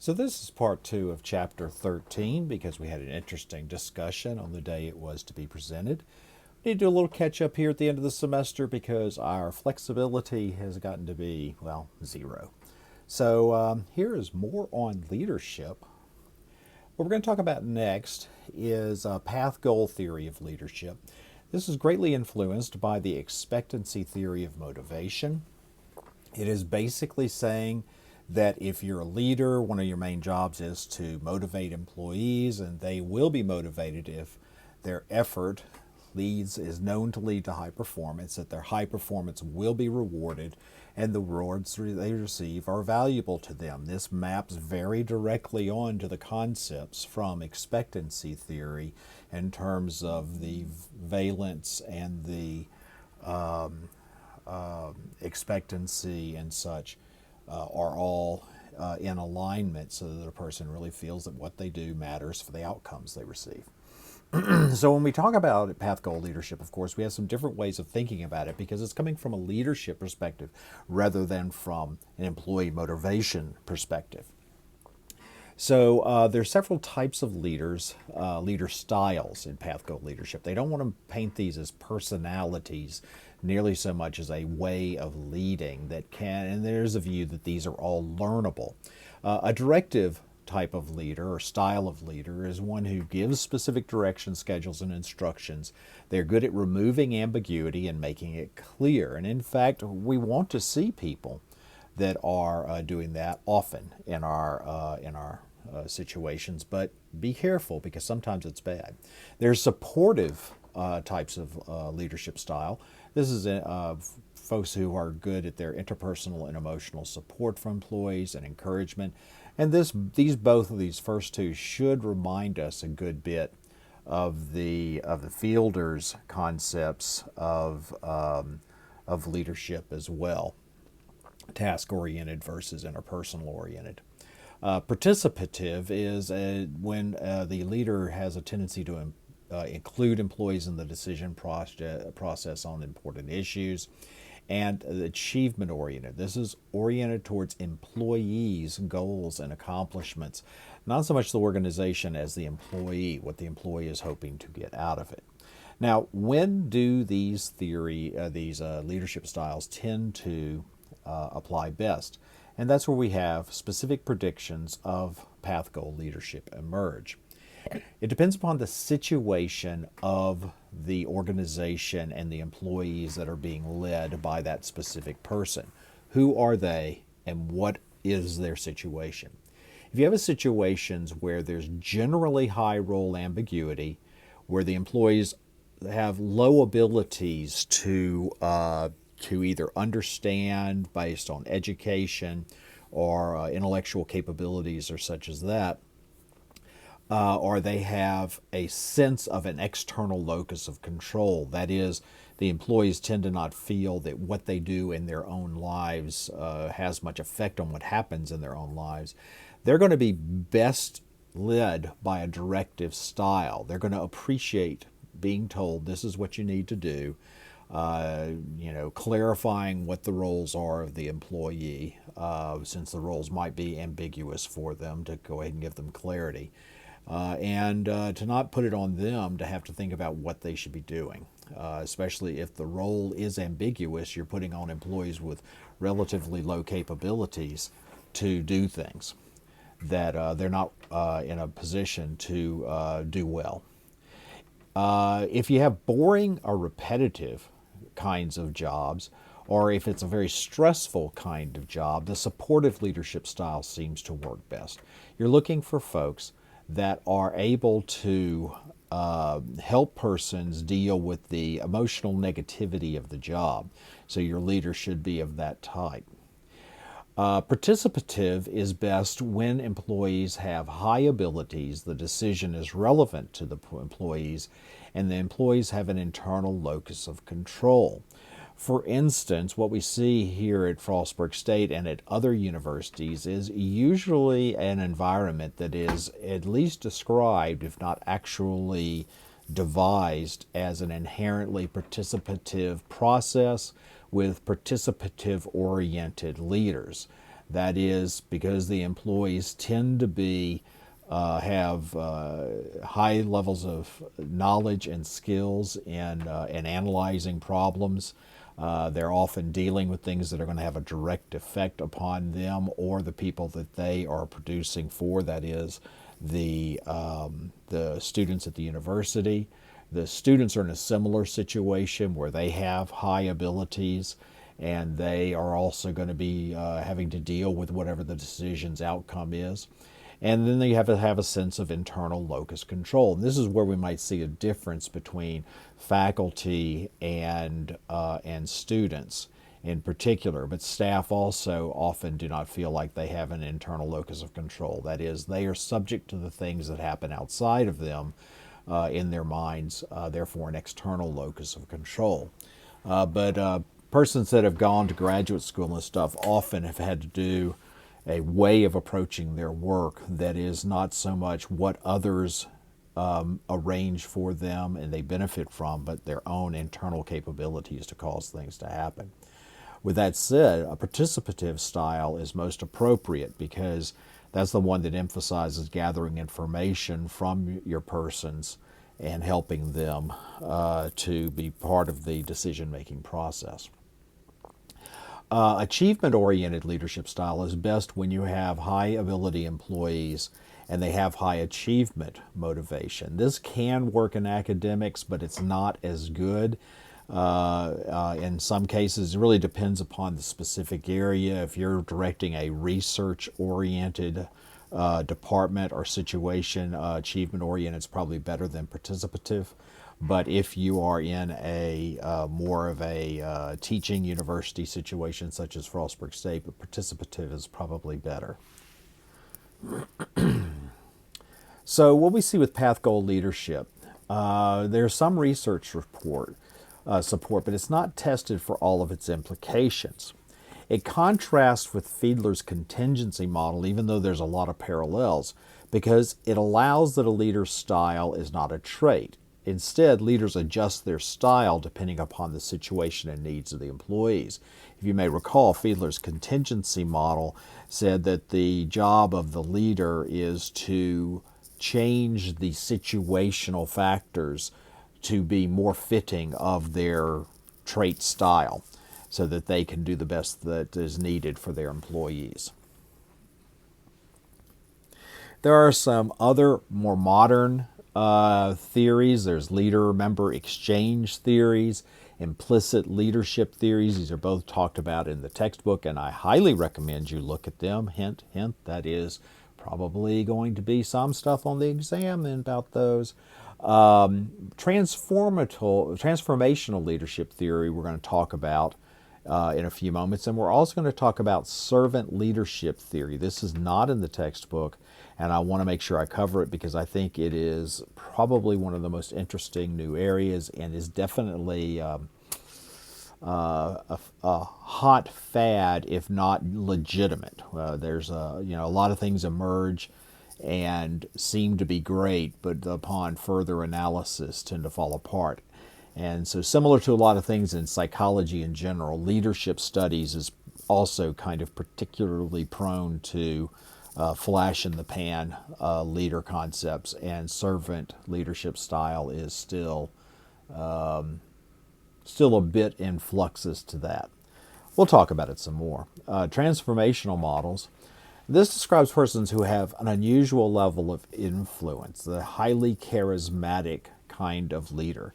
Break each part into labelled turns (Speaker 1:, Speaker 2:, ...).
Speaker 1: So this is part two of chapter 13 because we had an interesting discussion on the day it was to be presented. We need to do a little catch up here at the end of the semester because our flexibility has gotten to be, well, zero. So here is more on leadership. What we're going to talk about next is path goal theory of leadership. This is greatly influenced by the expectancy theory of motivation. It is basically saying that if you're a leader, one of your main jobs is to motivate employees, and they will be motivated if their effort is known to lead to high performance, that their high performance will be rewarded, and the rewards they receive are valuable to them. This maps very directly onto the concepts from expectancy theory in terms of the valence and the expectancy and such are all in alignment so that a person really feels that what they do matters for the outcomes they receive. So when we talk about path goal leadership, of course, we have some different ways of thinking about it because it's coming from a leadership perspective rather than from an employee motivation perspective. So there's several types of leaders, leader styles in path goal leadership. They don't want to paint these as personalities nearly so much as a way of leading that can, and there's a view that these are all learnable. A directive type of leader or style of leader is one who gives specific direction, schedules, and instructions. They're good at removing ambiguity and making it clear. And in fact, we want to see people that are doing that often in our situations, but be careful because sometimes it's bad. There's supportive types of leadership style. This is folks who are good at their interpersonal and emotional support for employees and encouragement. And both of these first two should remind us a good bit of the Fielder's concepts of leadership as well, task oriented versus interpersonal oriented. Participative is when the leader has a tendency to include employees in the decision process on important issues. And achievement oriented. This is oriented towards employees' goals and accomplishments, not so much the organization as the employee, what the employee is hoping to get out of it. Now, when do these leadership styles tend to apply best? And that's where we have specific predictions of path goal leadership emerge. It depends upon the situation of the organization and the employees that are being led by that specific person. Who are they and what is their situation? If you have situations where there's generally high role ambiguity, where the employees have low abilities to either understand based on education or intellectual capabilities or such as that, or they have a sense of an external locus of control. That is, the employees tend to not feel that what they do in their own lives has much effect on what happens in their own lives. They're going to be best led by a directive style. They're going to appreciate being told this is what you need to do, clarifying what the roles are of the employee, since the roles might be ambiguous for them, to go ahead and give them clarity. And to not put it on them to have to think about what they should be doing, especially if the role is ambiguous. You're putting on employees with relatively low capabilities to do things that they're not in a position to do well. If you have boring or repetitive kinds of jobs, or if it's a very stressful kind of job, the supportive leadership style seems to work best. You're looking for folks that are able to help persons deal with the emotional negativity of the job. So your leader should be of that type. Participative is best when employees have high abilities, the decision is relevant to the employees, and the employees have an internal locus of control. For instance, what we see here at Frostburg State and at other universities is usually an environment that is at least described, if not actually devised, as an inherently participative process with participative oriented leaders. That is because the employees tend to be have high levels of knowledge and skills in analyzing problems. They're often dealing with things that are going to have a direct effect upon them or the people that they are producing for. That is, the students at the university. The students are in a similar situation where they have high abilities, and they are also going to be having to deal with whatever the decision's outcome is. And then you have to have a sense of internal locus control. And this is where we might see a difference between faculty and students in particular. But staff also often do not feel like they have an internal locus of control. That is, they are subject to the things that happen outside of them in their minds, therefore an external locus of control. But persons that have gone to graduate school and stuff often have had to do a way of approaching their work that is not so much what others arrange for them and they benefit from, but their own internal capabilities to cause things to happen. With that said, a participative style is most appropriate because that's the one that emphasizes gathering information from your persons and helping them to be part of the decision-making process. Achievement-oriented leadership style is best when you have high-ability employees and they have high achievement motivation. This can work in academics, but it's not as good. In some cases, it really depends upon the specific area. If you're directing a research-oriented department or situation, achievement-oriented is probably better than participative. But if you are in a more of a teaching university situation, such as Frostburg State, but participative is probably better. So what we see with path goal leadership, there's some research support, but it's not tested for all of its implications. It contrasts with Fiedler's contingency model, even though there's a lot of parallels, because it allows that a leader's style is not a trait. Instead, leaders adjust their style depending upon the situation and needs of the employees. If you may recall, Fiedler's contingency model said that the job of the leader is to change the situational factors to be more fitting of their trait style so that they can do the best that is needed for their employees. There are some other more modern theories. There's leader-member exchange theories, implicit leadership theories. These are both talked about in the textbook, and I highly recommend you look at them. Hint, hint, that is probably going to be some stuff on the exam about those. Transformational leadership theory we're going to talk about in a few moments, and we're also going to talk about servant leadership theory. This is not in the textbook, and I want to make sure I cover it because I think it is probably one of the most interesting new areas and is definitely a hot fad, if not legitimate. There's a lot of things emerge and seem to be great, but upon further analysis tend to fall apart. And so similar to a lot of things in psychology in general, leadership studies is also kind of particularly prone to flash-in-the-pan leader concepts, and servant leadership style is still a bit in fluxus to that. We'll talk about it some more. Transformational models. This describes persons who have an unusual level of influence, the highly charismatic kind of leader.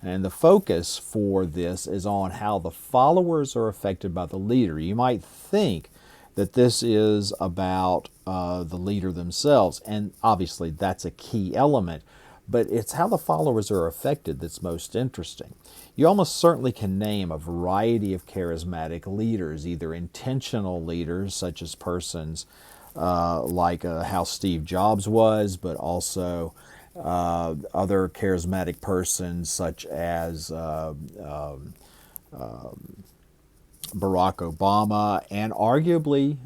Speaker 1: And the focus for this is on how the followers are affected by the leader. You might think that this is about the leader themselves, and obviously that's a key element, but it's how the followers are affected that's most interesting. You almost certainly can name a variety of charismatic leaders, either intentional leaders, such as persons like how Steve Jobs was, but also other charismatic persons such as Barack Obama, and arguably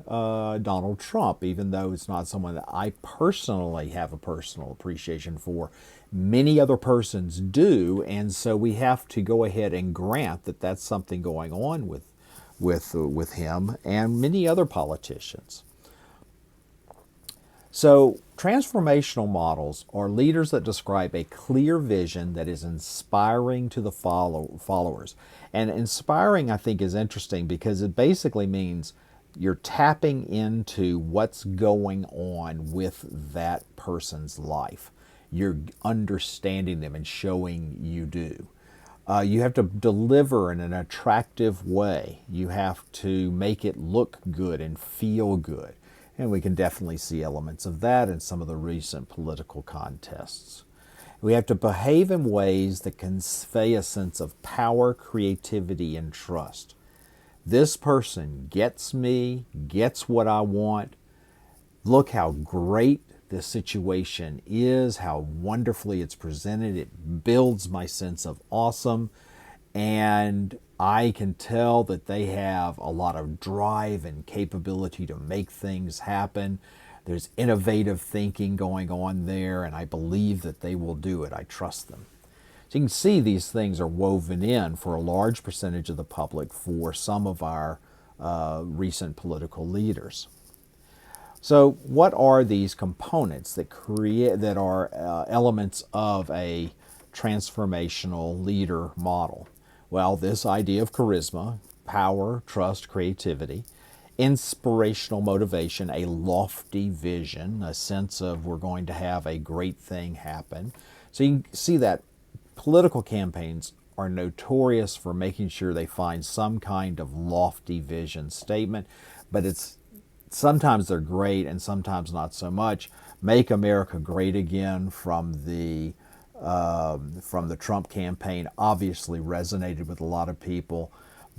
Speaker 1: Donald Trump, even though it's not someone that I personally have a personal appreciation for. Many other persons do, and so we have to go ahead and grant that that's something going on with with him and many other politicians. So, transformational models are leaders that describe a clear vision that is inspiring to the followers. And inspiring, I think, is interesting because it basically means you're tapping into what's going on with that person's life. You're understanding them and showing you do. You have to deliver in an attractive way. You have to make it look good and feel good. And we can definitely see elements of that in some of the recent political contests. We have to behave in ways that convey a sense of power, creativity, and trust. This person gets me, gets what I want. Look how great this situation is, how wonderfully it's presented. It builds my sense of awesome. And I can tell that they have a lot of drive and capability to make things happen. There's innovative thinking going on there, and I believe that they will do it. I trust them. So you can see these things are woven in for a large percentage of the public for some of our recent political leaders. So what are these components that are elements of a transformational leader model? Well, this idea of charisma, power, trust, creativity, inspirational motivation, a lofty vision, a sense of we're going to have a great thing happen. So you can see that political campaigns are notorious for making sure they find some kind of lofty vision statement, but sometimes they're great and sometimes not so much. Make America Great Again from the Trump campaign obviously resonated with a lot of people,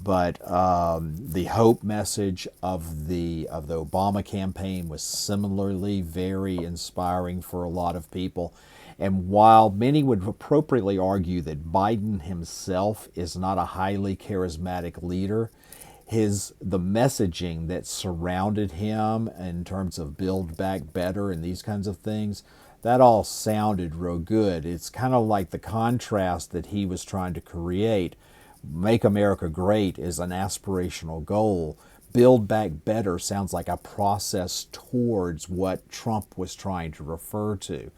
Speaker 1: but the hope message of the Obama campaign was similarly very inspiring for a lot of people. And while many would appropriately argue that Biden himself is not a highly charismatic leader, the messaging that surrounded him in terms of Build Back Better and these kinds of things, that all sounded real good. It's kind of like the contrast that he was trying to create. Make America Great is an aspirational goal. Build Back Better sounds like a process towards what Trump was trying to refer to.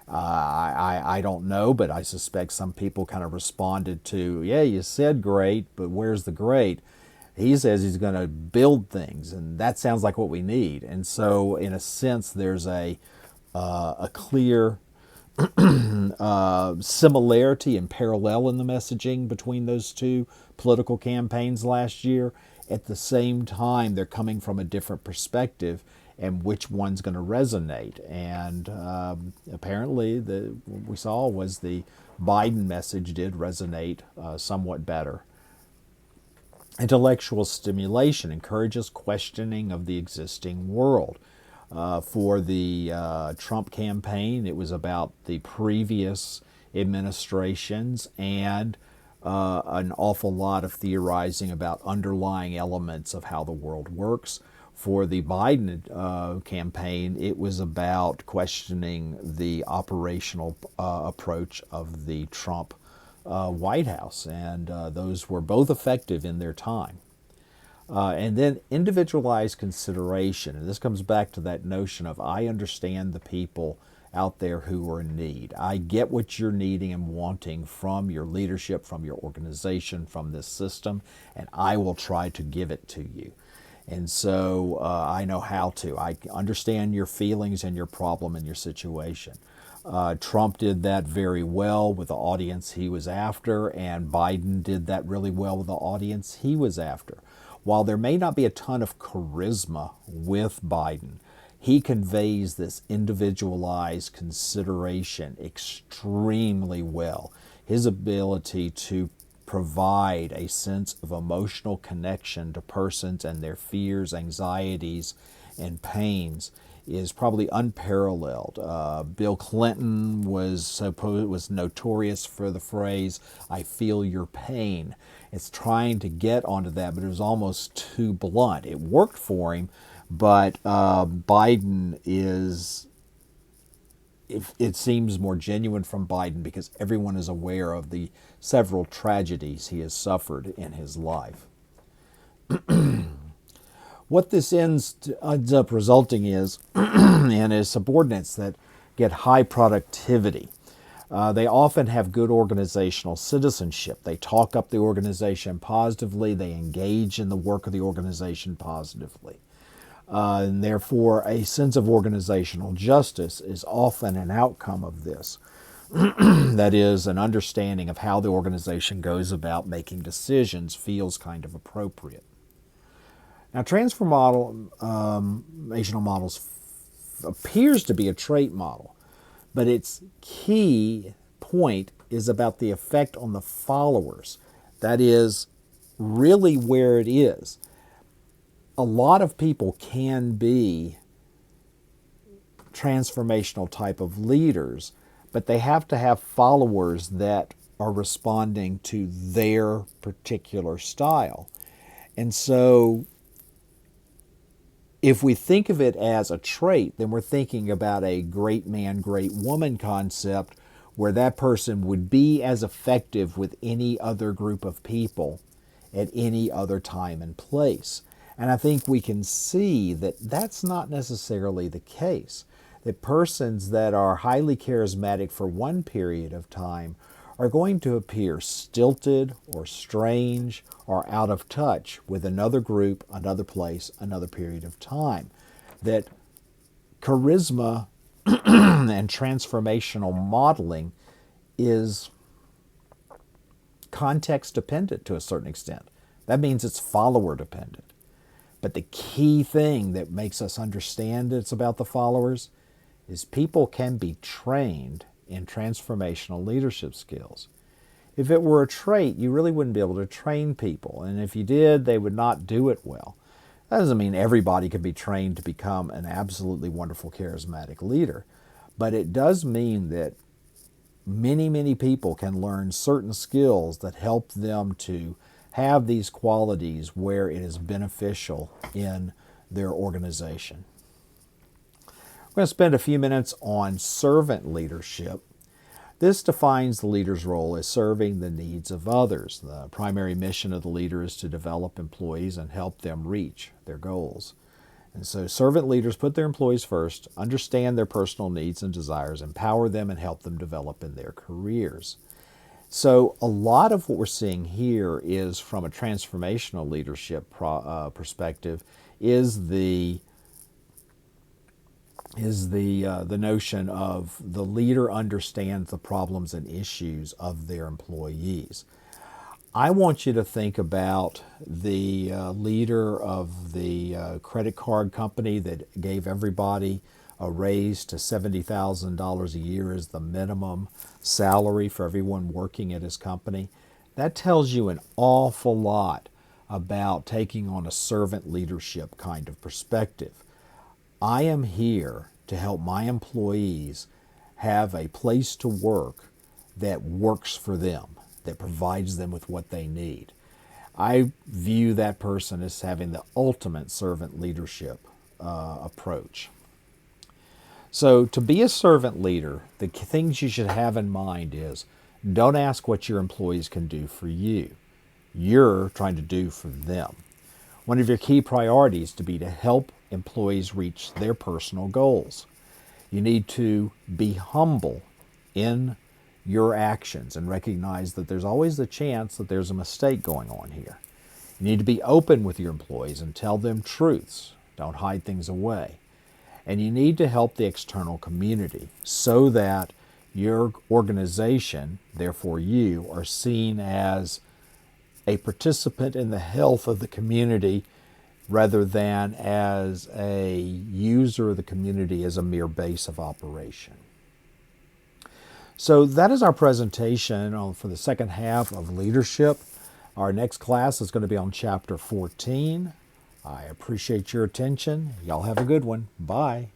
Speaker 1: I don't know, but I suspect some people kind of responded to, yeah, you said great, but where's the great? He says he's going to build things, and that sounds like what we need. And so, in a sense, there's a clear similarity and parallel in the messaging between those two political campaigns last year. At the same time, they're coming from a different perspective, and which one's going to resonate. And apparently, what we saw was the Biden message did resonate somewhat better. Intellectual stimulation encourages questioning of the existing world. For the Trump campaign, it was about the previous administrations and an awful lot of theorizing about underlying elements of how the world works. For the Biden campaign, it was about questioning the operational approach of the Trump White House, and those were both effective in their time. And then individualized consideration, and this comes back to that notion of I understand the people out there who are in need. I get what you're needing and wanting from your leadership, from your organization, from this system, and I will try to give it to you. And so I know how to. I understand your feelings and your problem and your situation. Trump did that very well with the audience he was after, and Biden did that really well with the audience he was after. While there may not be a ton of charisma with Biden, he conveys this individualized consideration extremely well. His ability to provide a sense of emotional connection to persons and their fears, anxieties, and pains is probably unparalleled. Bill Clinton was notorious for the phrase, "I feel your pain." It's trying to get onto that, but it was almost too blunt. It worked for him, but Biden is, it seems more genuine from Biden because everyone is aware of the several tragedies he has suffered in his life. What this ends up resulting is is subordinates that get high productivity. They often have good organizational citizenship. They talk up the organization positively. They engage in the work of the organization positively. And therefore, a sense of organizational justice is often an outcome of this. That is, an understanding of how the organization goes about making decisions feels kind of appropriate. Now, transformational models appears to be a trait model, but its key point is about the effect on the followers. That is really where it is. A lot of people can be transformational type of leaders, but they have to have followers that are responding to their particular style. And so if we think of it as a trait, then we're thinking about a great man, great woman concept where that person would be as effective with any other group of people at any other time and place. And I think we can see that that's not necessarily the case. That persons that are highly charismatic for one period of time are going to appear stilted or strange or out of touch with another group, another place, another period of time. That charisma and transformational modeling is context dependent to a certain extent. That means it's follower dependent. But the key thing that makes us understand it's about the followers is people can be trained in transformational leadership skills. If it were a trait, you really wouldn't be able to train people. And if you did, they would not do it well. That doesn't mean everybody can be trained to become an absolutely wonderful, charismatic leader. But it does mean that many, many people can learn certain skills that help them to have these qualities where it is beneficial in their organization. We're going to spend a few minutes on servant leadership. This defines the leader's role as serving the needs of others. The primary mission of the leader is to develop employees and help them reach their goals. And so servant leaders put their employees first, understand their personal needs and desires, empower them, and help them develop in their careers. So a lot of what we're seeing here is from a transformational leadership perspective is the notion of the leader understands the problems and issues of their employees. I want you to think about the leader of the credit card company that gave everybody a raise to $70,000 a year as the minimum salary for everyone working at his company. That tells you an awful lot about taking on a servant leadership kind of perspective. I am here to help my employees have a place to work that works for them, that provides them with what they need. I view that person as having the ultimate servant leadership approach. So to be a servant leader, the things you should have in mind is don't ask what your employees can do for you. You're trying to do for them. One of your key priorities to be to help employees reach their personal goals. You need to be humble in your actions and recognize that there's always the chance that there's a mistake going on here. You need to be open with your employees and tell them truths. Don't hide things away. And you need to help the external community so that your organization, therefore you, are seen as a participant in the health of the community rather than as a user of the community as a mere base of operation. So that is our presentation for the second half of leadership. Our next class is going to be on chapter 14. I appreciate your attention. Y'all have a good one. Bye.